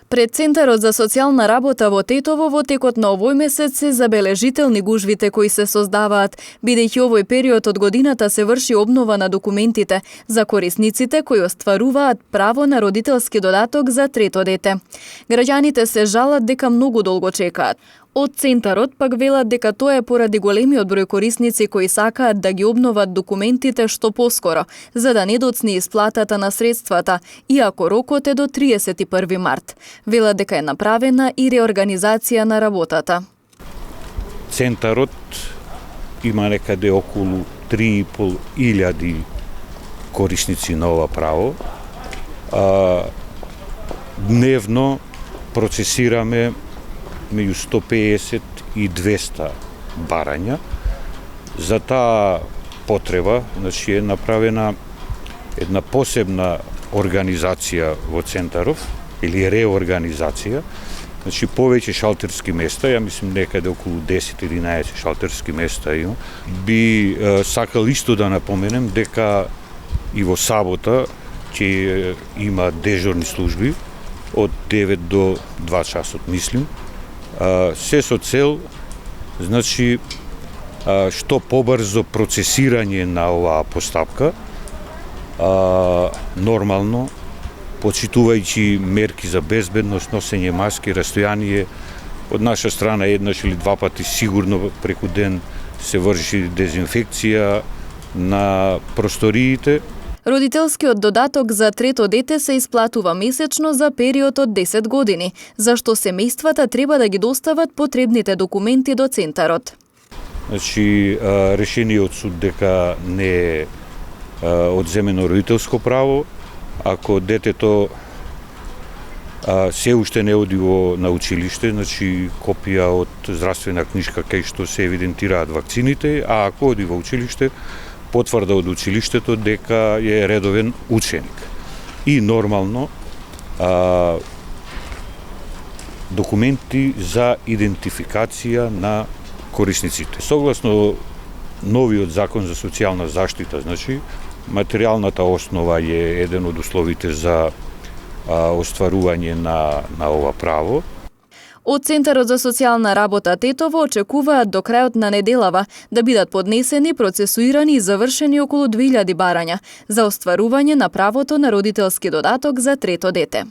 Пред Центарот за социјална работа во Тетово во текот на овој месец се забележителни гужвите кои се создаваат, бидејќи овој период од годината се врши обнова на документите за корисниците кои остваруваат право на родителски додаток за трето дете. Граѓаните се жалат дека многу долго чекаат. Од Центарот пак велат дека тоа е поради големиот број корисници кои сакаат да ги обноват документите што поскоро, за да не доцне исплатата на средствата, иако рокот е до 31 март. Велат дека е направена и реорганизација на работата. Центарот има некаде околу 3.500 корисници на ова право. Дневно процесираме меѓу 150 и 200 барања. За таа потреба, значи, е направена една посебна организација во Центаров, или реорганизација. Значи, повеќе шалтерски места, ја мислим некаде околу 10-11 шалтерски места има. Би сакал исто да напоменем дека и во сабота ќе има дежурни служби од 9 до 2 часот, мислим. Се со цел, значи, што побрзо процесирање на оваа постапка, нормално, почитувајќи мерки за безбедност, носење маски, растојание. Од наша страна еднаш или два пати сигурно преку ден се врши дезинфекција на просториите. Родителскиот додаток за трето дете се исплатува месечно за период од 10 години, зашто семејствата треба да ги достават потребните документи до Центарот. Значи, решениот суд дека не е одземено родителско право, ако детето се уште не оди на училиште, значи копија од здравствена книжка кај што се евидентираат вакцините, а ако оди во училиште, потврда од училиштето дека е редовен ученик. И нормално документи за идентификација на корисниците. Согласно новиот закон за социјална заштита, значи, материјалната основа е еден од условите за остварување на ова право. Од Центарот за социјална работа Тетово очекуваат до крајот на неделава да бидат поднесени, процесуирани и завршени околу 2000 барања за остварување на правото на родителски додаток за трето дете.